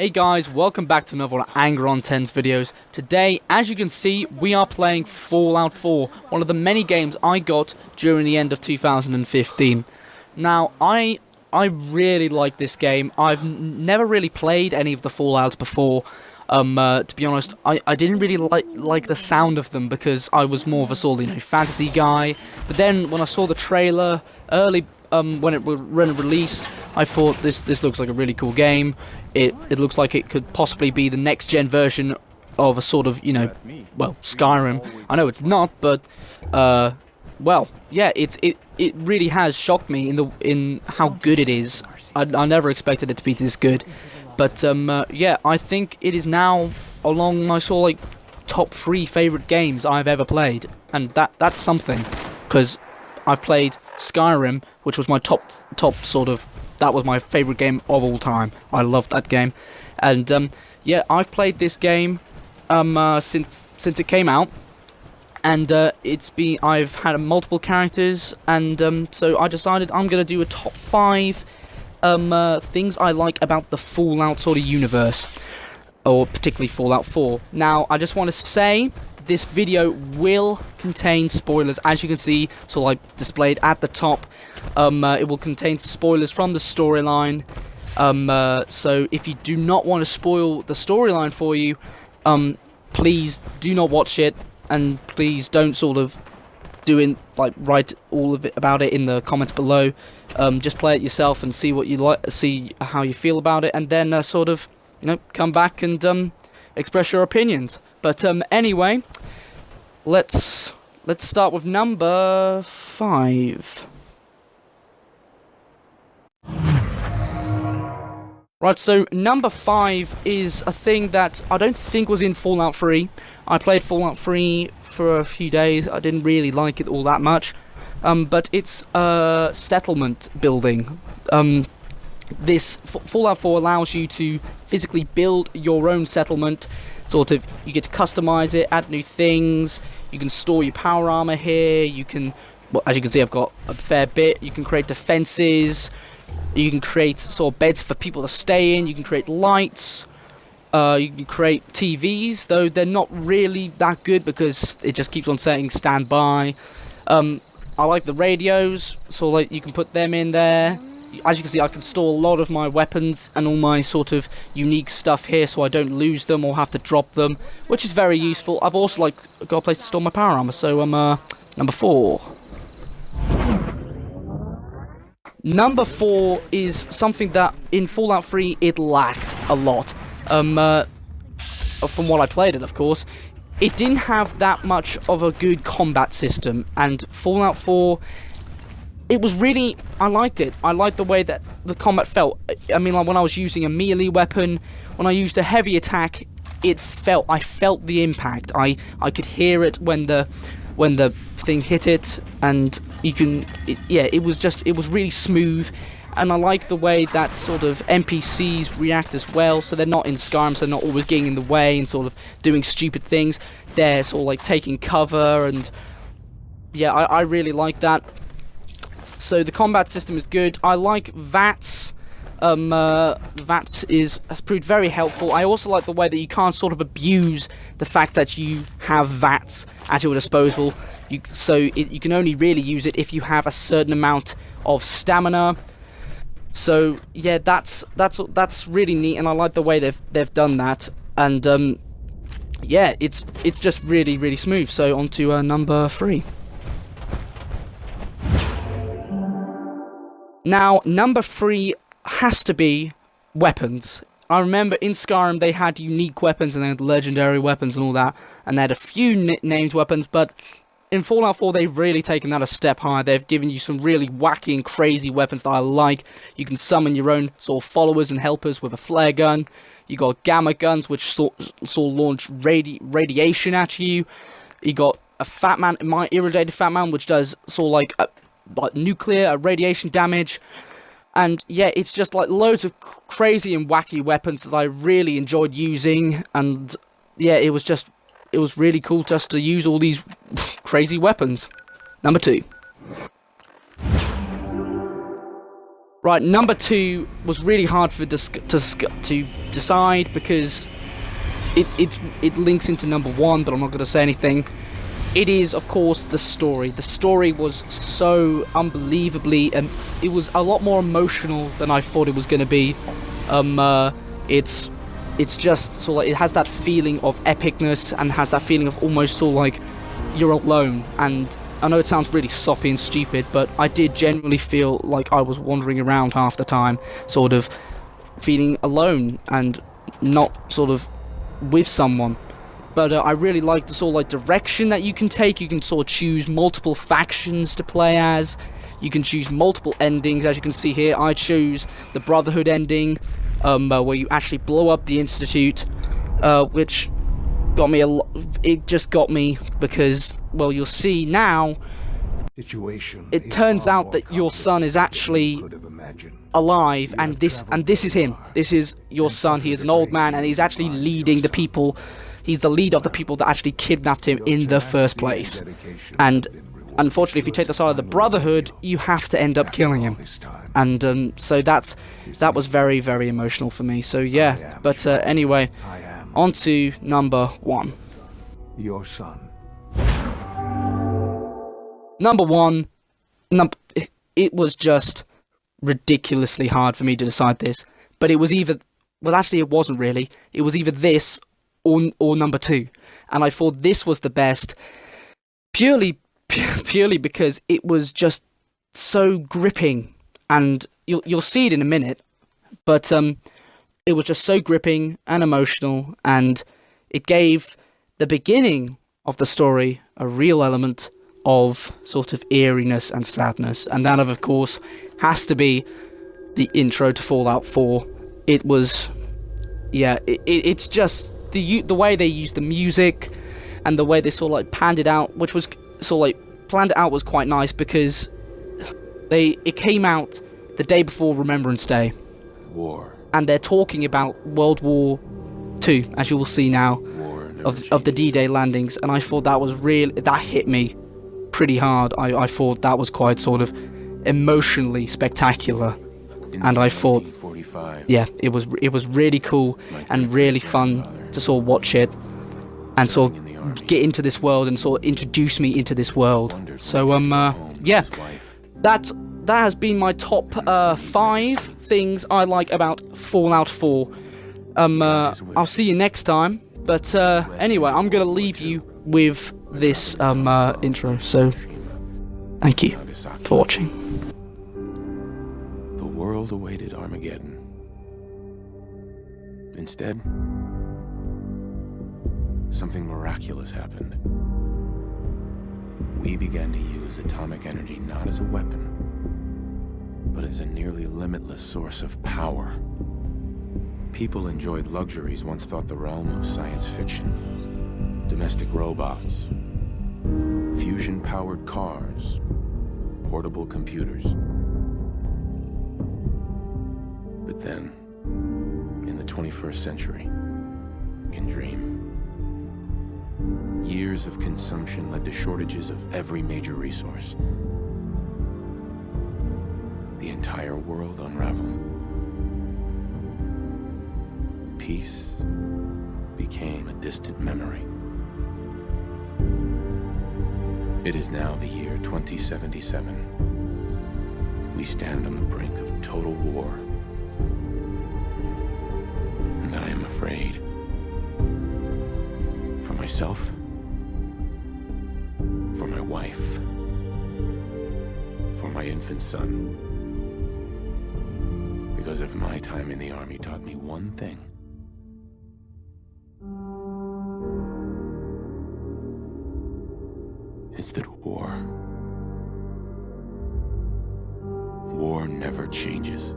Hey guys, welcome back to another one of Anger on 10's videos. Today, as you can see, we are playing Fallout 4, one of the many games I got during the end of 2015. Now, I really like this game. I've never really played any of the Fallouts before. To be honest, I didn't really like the sound of them because I was more of a sort of, fantasy guy. But then when I saw the trailer early, when it released, I thought this looks like a really cool game. It looks like it could possibly be the next gen version of a sort of, well, Skyrim. I know it's not, but well, yeah, it really has shocked me in how good it is. I never expected it to be this good. But yeah, I think it is now along my sort of top 3 favorite games I've ever played, and that's something, because I've played Skyrim, which was my top sort of. That was my favorite game of all time. I loved that game, and yeah, I've played this game since it came out, and I've had multiple characters, and so I decided I'm gonna do a top 5 things I like about the Fallout sort of universe, or particularly Fallout 4. Now, I just want to say this video will contain spoilers, as you can see, sort of displayed at the top. It will contain spoilers from the storyline. So if you do not want to spoil the storyline for you, please do not watch it, and please don't sort of write all of it about it in the comments below. Just play it yourself and see what you like, see how you feel about it, and then sort of come back and express your opinions. But anyway, let's start with number 5. Right, so number 5 is a thing that I don't think was in Fallout 3. I played Fallout 3 for a few days. I didn't really like it all that much. But it's settlement building. This Fallout 4 allows you to physically build your own settlement. Sort of, you get to customize it, add new things. You can store your power armor here. You can, well, as you can see, I've got a fair bit. You can create defenses. You can create sort of beds for people to stay in. You can create lights. You can create TVs, though they're not really that good because it just keeps on saying standby. I like the radios, so you can put them in there. As you can see, I can store a lot of my weapons and all my sort of unique stuff here, so I don't lose them or have to drop them, which is very useful. I've also got a place to store my power armor, so number 4. Number 4 is something that in Fallout 3 it lacked a lot. From what I played it, of course, it didn't have that much of a good combat system, and Fallout 4, it was really, I liked it. I liked the way that the combat felt. I mean, when I was using a melee weapon, when I used a heavy attack, I felt the impact. I could hear it when the thing hit it, and it was really smooth. And I like the way that sort of NPCs react as well, so they're not in Skyrim, so they're not always getting in the way and sort of doing stupid things. They're sort of taking cover, and yeah, I really like that. So the combat system is good. I like VATS. VATS has proved very helpful. I also like the way that you can't sort of abuse the fact that you have VATS at your disposal. You can only really use it if you have a certain amount of stamina. So yeah, that's really neat, and I like the way they've done that. And yeah, it's just really smooth. So on to number 3. Now, number 3 has to be weapons. I remember in Skyrim they had unique weapons and they had legendary weapons and all that, and they had a few named weapons, but in Fallout 4 they've really taken that a step higher. They've given you some really wacky and crazy weapons that I like. You can summon your own sort of followers and helpers with a flare gun. You got gamma guns which sort of launch radiation at you. You got a Fat Man, my irradiated Fat Man, which does sort of like nuclear radiation damage. And yeah, it's just loads of crazy and wacky weapons that I really enjoyed using. And yeah, it was really cool just to use all these crazy weapons. Number 2. Right, number 2 was really hard to decide because it links into number 1, but I'm not going to say anything. It is, of course, the story. The story was so unbelievably, it was a lot more emotional than I thought it was going to be. It's just sort of like, it has that feeling of epicness and has that feeling of almost sort of like you're alone. And I know it sounds really soppy and stupid, but I did genuinely feel like I was wandering around half the time, sort of feeling alone and not sort of with someone. But I really like the sort of like direction that you can take. You can sort of choose multiple factions to play as. You can choose multiple endings. As you can see here, I chose the Brotherhood ending, where you actually blow up the Institute, which got me it just got me because, well, you'll see now, it turns out that your son is actually alive, and this is him. This is your son. He is an old man, and he's actually leading the people. He's the leader of the people that actually kidnapped him in the first place. And unfortunately, if you take the side of the Brotherhood, you have to end up killing him. And so that was very, very emotional for me. So yeah, but anyway, on to number 1. Your son. Number 1, it was just ridiculously hard for me to decide this. But it was either, well, actually it wasn't really. It was either this or number 2. And I thought this was the best purely because it was just so gripping, and you'll see it in a minute, but it was just so gripping and emotional, and it gave the beginning of the story a real element of sort of eeriness and sadness, and that of course has to be the intro to Fallout 4. It was, yeah, it's just the way they used the music and the way they sort of like panned it out, which was sort of like planned it out, was quite nice because it came out the day before Remembrance Day. War. And they're talking about World War II, as you will see now, of the D-Day landings, and I thought that was that hit me pretty hard. I thought that was quite sort of emotionally spectacular, and I thought, yeah, it was really cool and really fun to sort of watch it and sort of get into this world and sort of introduce me into this world. So yeah, that has been my top 5 things I like about Fallout 4. I'll see you next time. But anyway, I'm gonna leave you with this intro. So thank you for watching. The world awaited Armageddon. Instead, something miraculous happened. We began to use atomic energy not as a weapon, but as a nearly limitless source of power. People enjoyed luxuries once thought the realm of science fiction. Domestic robots, fusion-powered cars, portable computers. But then, in the 21st century, can dream. Years of consumption led to shortages of every major resource. The entire world unraveled. Peace became a distant memory. It is now the year 2077. We stand on the brink of total war. And I am afraid. For myself, for my wife, for my infant son. Because if my time in the army taught me one thing, it's that war never changes.